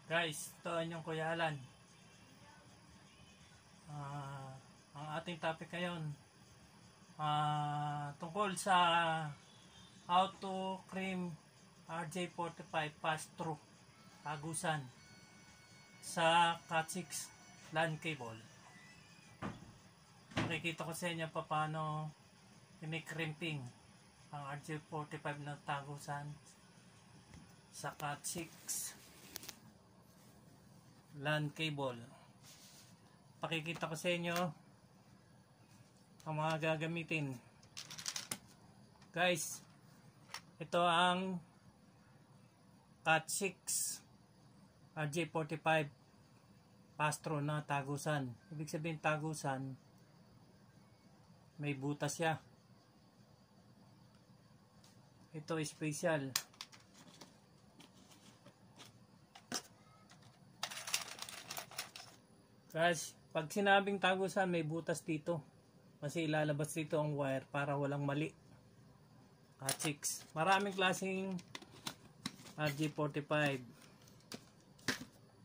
Guys, ito ang inyong Kuya Alan. Ang ating topic ngayon tungkol sa how to cream RJ45 pass-through tagusan sa Cat6 LAN cable. Makikita ko sa inyo paano i-crimping ang RJ45 na tagusan sa Cat6 LAN cable. Pakikita ko sa inyo ang mga gagamitin. Guys, ito ang Cat6 RJ45 pass-through na tagusan. Ibig sabihin tagusan, may butas siya. Ito special. Guys, pag sinabing tagusan, may butas dito. Kasi ilalabas dito ang wire para walang mali. Cat6. Maraming klaseng RJ45.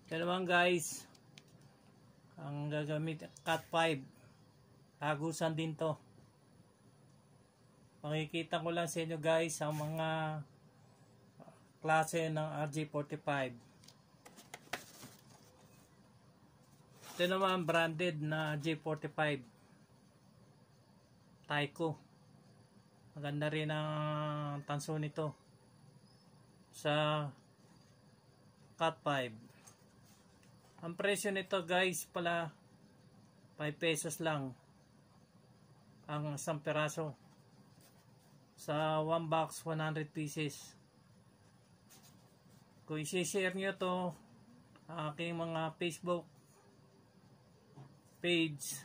Ito naman guys, ang gagamit Cat5. Tagusan din to. Makikita ko lang sa inyo guys ang mga klase ng RJ45. Ito naman branded na J45 Tyco. Maganda rin ang tanso nito sa Cat5. Ang presyo nito guys pala 5 pesos lang ang isang peraso. Sa 1 box 100 pieces. Kung i-share nyo to aking mga Facebook page,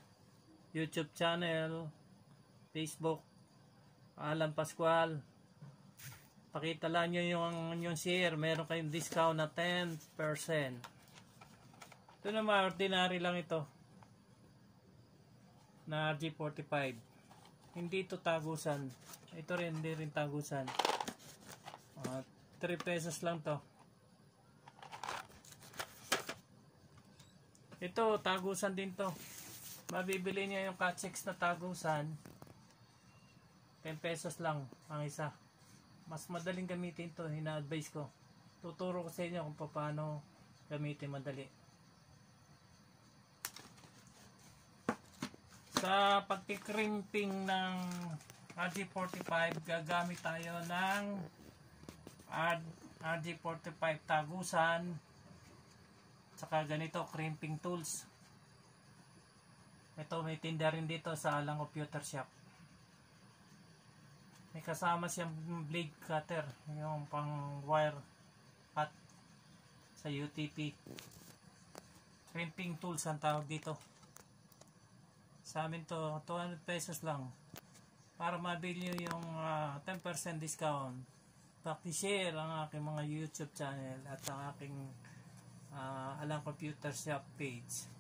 YouTube channel, Facebook, Alan Pascual, pakita lang nyo yung share, meron kayong discount na 10%. Ito naman ordinary lang ito na RJ45. Hindi ito tagusan. Ito rin, hindi rin tagusan. 3 pesos lang to. Ito, tagusan din to. Mabibili niya yung Cat6 na tagusan. 10 pesos lang ang isa. Mas madaling gamitin to, ina-advise ko. Tuturo ko sa inyo kung paano gamitin madali. Sa pagkikrimping ng RJ45, gagamit tayo ng RJ45 tagusan, saka ganito crimping tools. Ito may tinda rin dito sa Alang Computer Shop. May kasama siyang blade cutter, yung pang wire cut sa UTP. Crimping tools ang tawag dito. Sa amin to 200 pesos lang. Para mabili nyo yung 10% discount, paki-share ang aking mga YouTube channel at ang aking Alang Computer Shop page.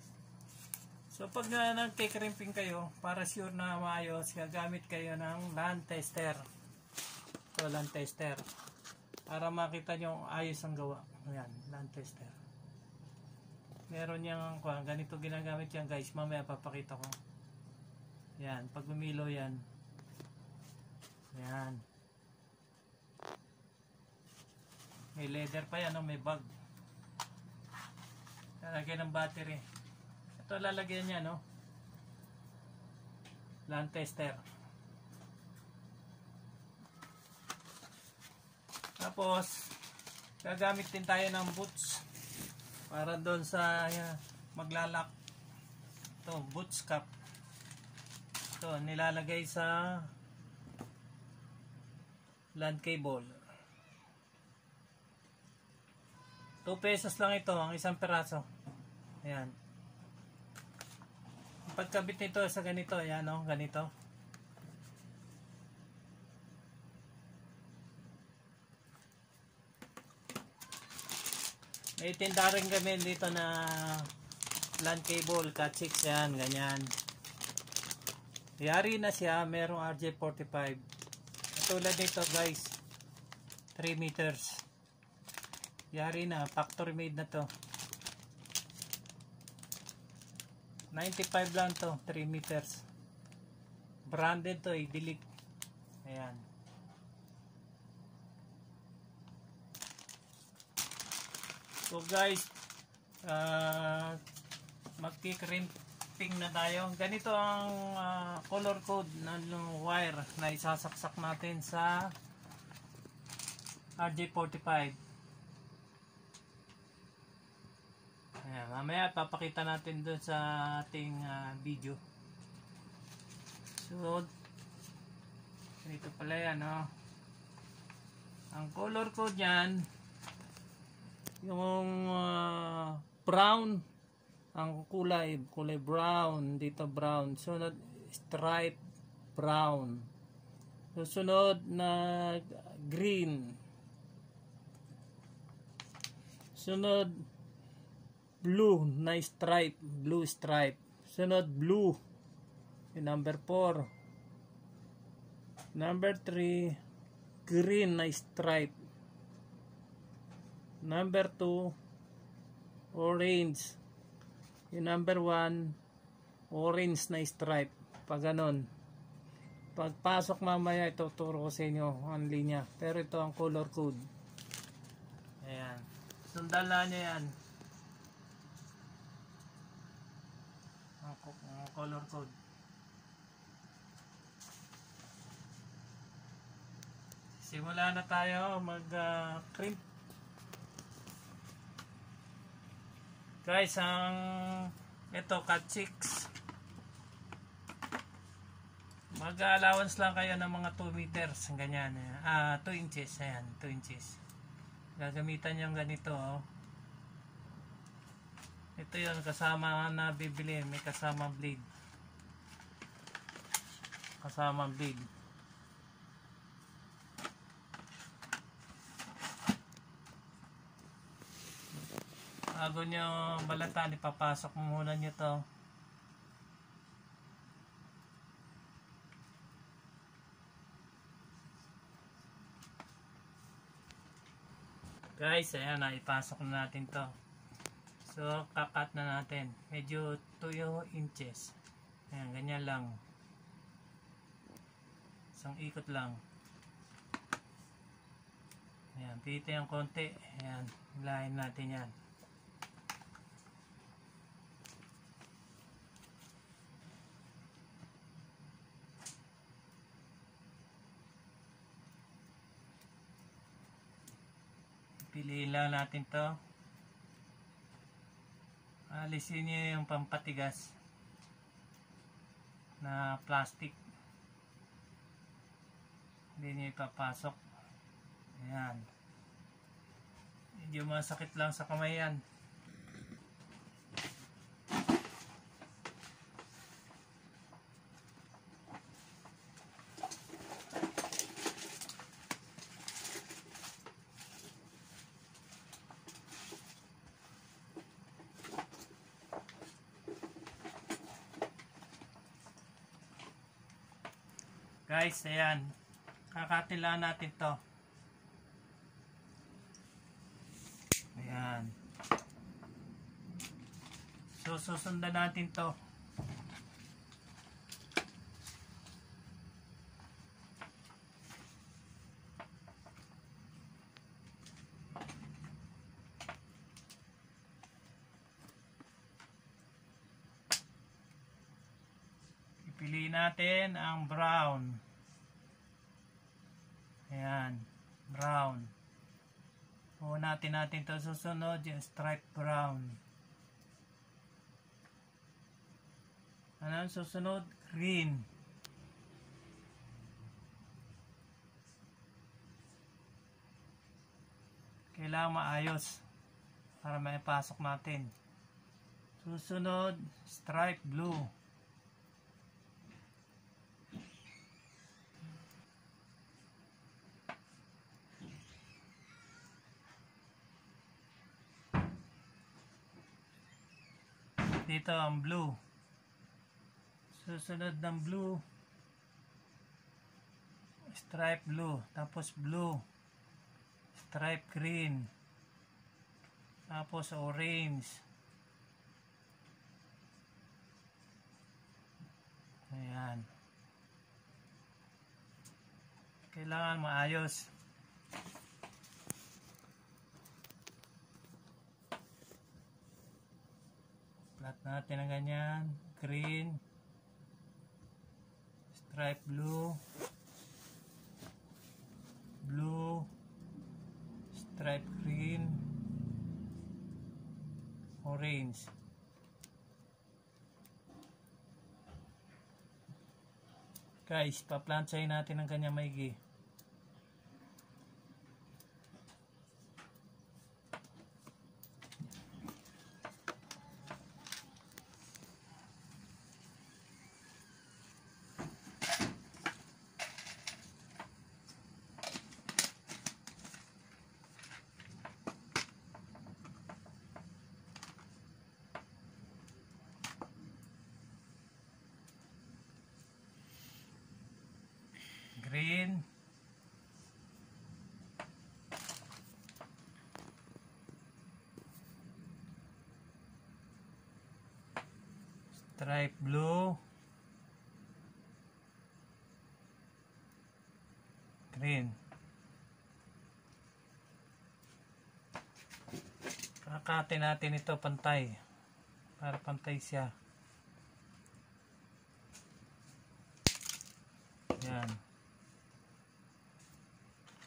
So pag nagkikrimping kayo, para sure na maayos, gagamit kayo ng LAN tester. So LAN tester. Para makita nyo ayos ang gawa. Ayan, LAN tester. Meron niyang ganito ginagamit yan guys. Mamaya papakita ko. Yan, pag lumilo yan. Yan. May leather pa yan, no? May bag. Lalagyan ng battery. Ito lalagyan niya, no? LAN tester. Tapos gagamit din tayo ng boots para doon sa maglalak. Ito, boots cap. Ito, nilalagay sa LAN cable. 2 pesos lang ito, ang isang peraso. Ayan. Pagkabit nito sa ganito, ayan o, ganito. May tinda rin kami dito na LAN cable, Cat6 yan, ganyan. Yari na siya, merong RJ45. Tulad nito guys, 3 meters. Yari na, factory made na to. 95 lang to, 3 meters. Branded to, Idilic. Ayan. So guys, magki-crimping na tayo. Ganito ang color code ng wire na isasaksak natin sa RJ45. Ayan, mamaya papakita natin doon sa ating video. So, ito pala yan, oh. Ang color code yan, yung brown, ang kulay brown, dito brown. Sunod, stripe brown. Susunod na green. Sunod, blue na stripe, blue stripe. Sunod, blue, yung number 4. Number 3, green na stripe. Number 2, orange. Yung number 1, orange na stripe. Pag ganon. Pagpasok mamaya, ituturo ko sa inyo ang linya. Pero ito ang color code. Ayan. Sundala nyo yan. Ang color code. Simula na tayo mag-crimp. Guys, ang ito cut 6. Mag-allowance lang kayo ng mga 2 meters, ganyan. 2 inches, ayan, 2 inches. Gagamitan yung ganito, oh. Ito yun, kasama na bibili, may kasama blade. Kasama blade. Bago nyo balatan, ipapasok mo muna nyo to. Guys, ayan na, ipasok na natin to. So, kakat na natin. Medyo 2 inches. Ayan, ganyan lang. Isang ikot lang. Ayan, pilitin yung konti. Ayan, hilahin natin yan. Piliin lang natin to. Alisin niyo yung pampatigas na plastic. Hindi niyo ipapasok. Ayan. Medyo masakit lang sa kamay yan. Guys, ayan. Kakatilaan natin to. Ayan. So, susundan natin to. Piliin natin ang brown. Ayan, brown. Natin ito susunod yung stripe brown. Ano susunod? Green. Kailangan maayos para maipasok natin. Susunod, stripe blue. Dito ang blue. Susunod ng blue, stripe blue, tapos blue, stripe green, tapos orange. Ayan. Kailangan maayos. Plot natin ang ganyan. Green, stripe blue, blue, stripe green, orange. Guys, pa-planchain natin ang kanyang maigi. Green, stripe blue, green. Kakati natin ito pantay para pantay siya. Yan.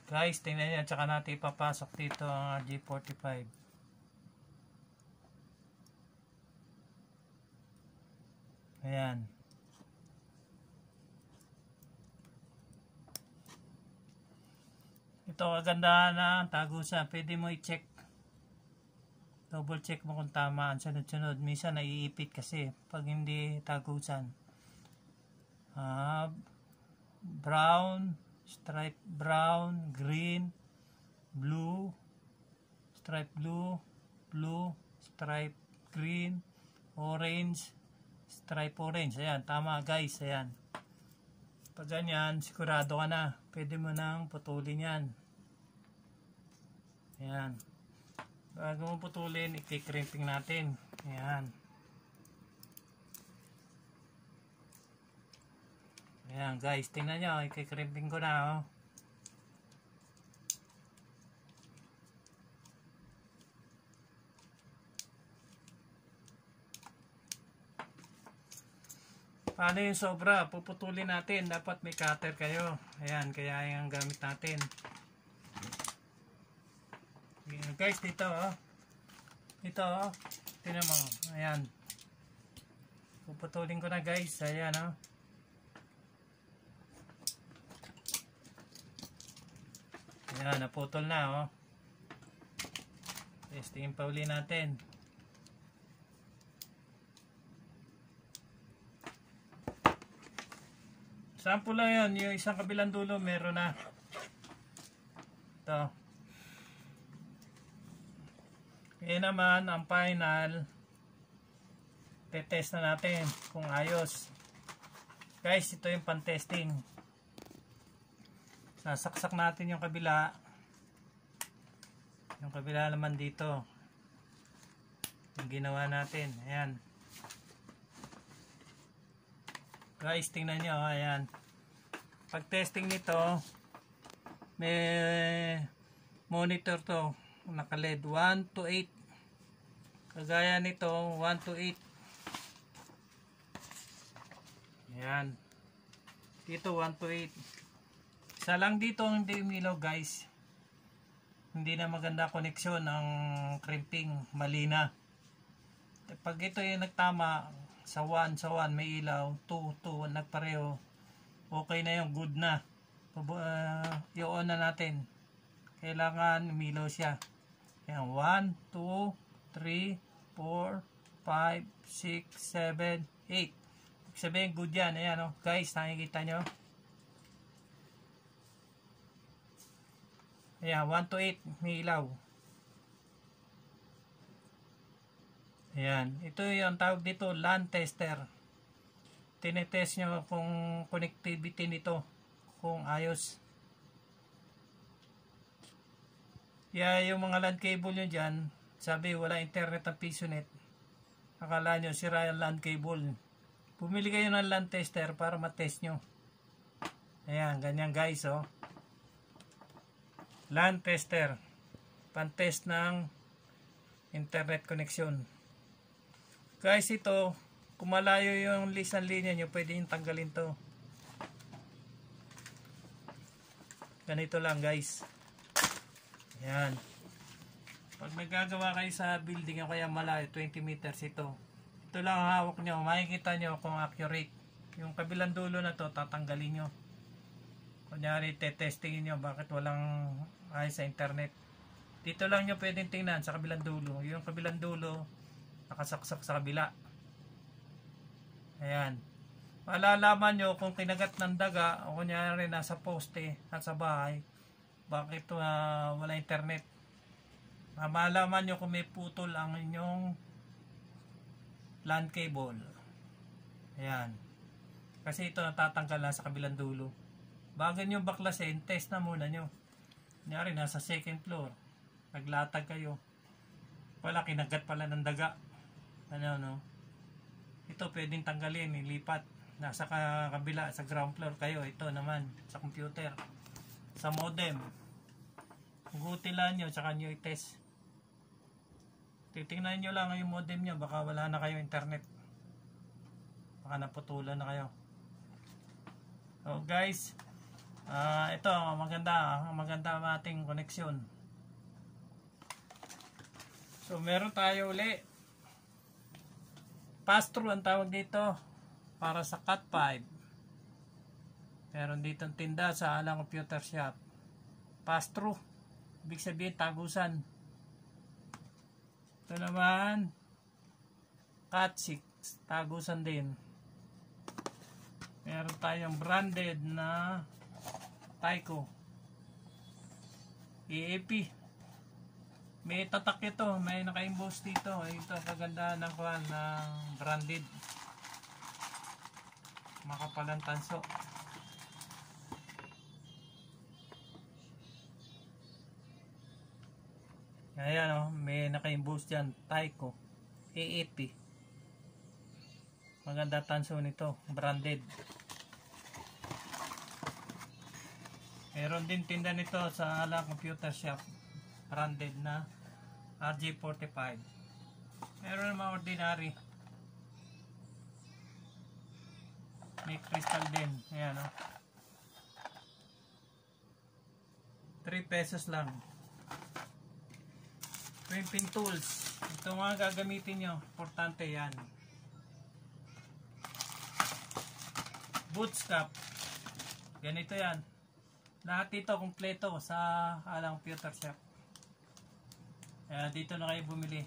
Guys, tingnan nyo, tsaka natin ipapasok dito ang RJ45. Ayan. Ito kagandahan na tagusan. Pwede mo i-check. Double check mo kung tama ang sunod-sunod. Minsan naiipit kasi pag hindi tagusan. Brown, stripe brown, green, blue, stripe blue, blue, stripe green, orange, stripe orange. Ayan, tama guys, ayan. Pag ganyan, sigurado ka na. Pwede mo nang putulin yan. Ayan. Bago mo putulin, i-crimping natin. Ayan. Ayan guys, tingnan nyo, i-crimping ko na, oh. Paano yung sobra? Puputulin natin. Dapat may cutter kayo. Ayan, kaya yung gamit natin. Ayan, guys, dito, oh. Ito, oh. Tingnan mo. Ayan. Puputulin ko na guys. Ayan, oh. Ayan, naputol na, oh. Testingin pa uli natin. Sample lang yun. Yung isang kabilang dulo, meron na. Ito. Ayan naman, ang final. Tetest na natin kung ayos. Guys, ito yung pan-testing. Sasaksak natin yung kabila. Yung kabila naman dito. Yung ginawa natin. Ayan. Guys, tingnan nyo. Ayan. Pag testing nito, may monitor to. Naka-LED 1 to 8. Kagaya nito, 1 to 8. Ayan. Dito, 1 to 8. Isa lang dito hindi umilaw guys. Hindi na maganda koneksyon ang crimping, mali na. Pag ito yung nagtama sa 1 may ilaw, 2 nagpareho, okay na yung good na. I-on na natin. Kailangan umilaw siya. Yan, 1, 2, 3, 4, 5, 6, 7, 8. Sabihin good yan. Ayan, oh. Guys, nakikita nyo. Ayan, 1 to 8 may ilaw. Ayan, ito yung tawag dito, LAN tester. Tinetest nyo kung connectivity nito, kung ayos. Kaya yung mga LAN cable nyo dyan, sabi wala internet ang PisoNet. Akala nyo sira yung LAN cable. Pumili kayo ng LAN tester para matest nyo. Ayan, ganyan guys, oh. LAN tester. Pan-test ng internet connection. Guys, ito, kung malayo yung isang linya nyo, pwede yung tanggalin to. Ganito lang guys. Ayan. Pag nagagawa kayo sa building o kaya malayo, 20 meters ito. Ito lang ang hawak nyo. Makikita nyo kung accurate. Yung kabilang dulo na to, tatanggalin nyo. Kunyari, tetestingin nyo bakit walang ayos sa internet. Dito lang nyo pwedeng tingnan sa kabilang dulo. Yung kabilang dulo, nakasaksak sa kabila. Ayan. Malalaman nyo kung kinagat ng daga o kunyari nasa poste at sa bahay, bakit wala internet. Malalaman nyo kung may putol ang inyong LAN cable. Ayan. Kasi ito natatanggal na sa kabilang dulo. Bago nyo baklasin, test na muna nyo. Kunyari nasa second floor, naglatag kayo, wala, kinagat pala ng daga. Ano no? Ito pwedeng tanggalin, ilipat. Nasa kabila, sa ground floor kayo. Ito naman, sa computer, sa modem. Hugutin lang nyo, tsaka nyo i-test. Titingnan nyo lang yung modem nyo, baka wala na kayo internet. Baka naputulan na kayo. So guys, ito, maganda ang ating koneksyon. So meron tayo uli. Pass-through ang tawag dito. Para sa Cat5. Meron ditong tinda sa Alang Computer Shop. Pass-through. Ibig sabihin, tagusan. Ito naman, Cat6. Tagusan din. Meron tayong branded na Tyco. EAP. May tatak ito. May naka-emboss dito. Ito kagandahan ng branded. Makapalang tanso. Ayan o, may naka-emboss dyan, Tyco EAP. Maganda tanso nito, branded. Meron din tinda nito sa Alang Computer Shop, branded na RJ45. Meron naman ordinary. May crystal din. Ayan o. 3 pesos lang. Crimping tools. Ito nga gagamitin nyo. Importante yan. Boots cap. Ganito yan. Lahat ito kompleto sa Alang Computer Shop. Ayan, dito na kayo bumili.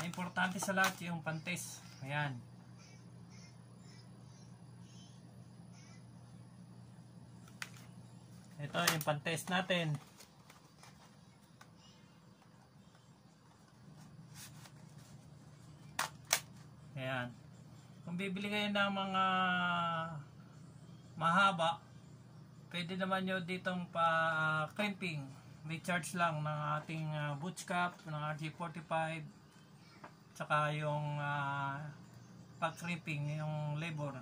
Importante sa lahat yung pantes. Ayan. Ito yung pan-test natin. Ayan. Kung bibili kayo ng mga mahaba, pwede naman nyo ditong crimping. May charge lang ng ating boots cap, ng RJ45, tsaka yung pag-crimping, yung labor.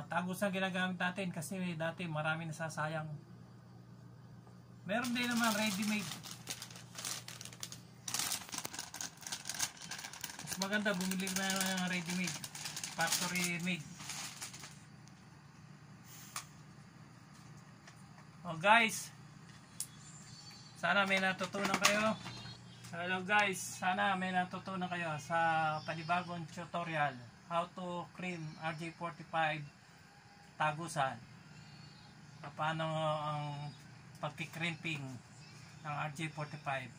Tagus ang ginagamit natin kasi dati marami nasasayang. Meron din naman ready-made. Mas maganda bumili na ng ready-made, factory made. Oh guys, sana may natutunan kayo. Hello guys, sana may natutunan kayo sa panibagong tutorial. How to crimp RJ45 tagusan. Paano ang pagkikrimping ng RJ45.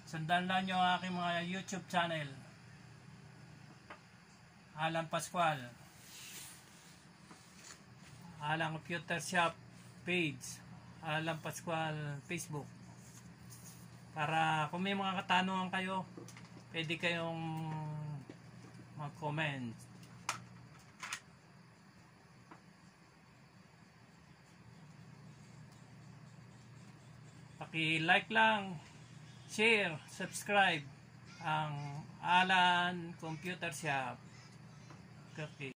Sundan lang nyo ang aking mga YouTube channel. Alang Pascual. Alang Computer Shop page. Alang Pascual Facebook. Para kung may mga katanungan kayo, pwede kayong mag-comment. I-like lang, share, subscribe ang Alan Computer Shop. Okay.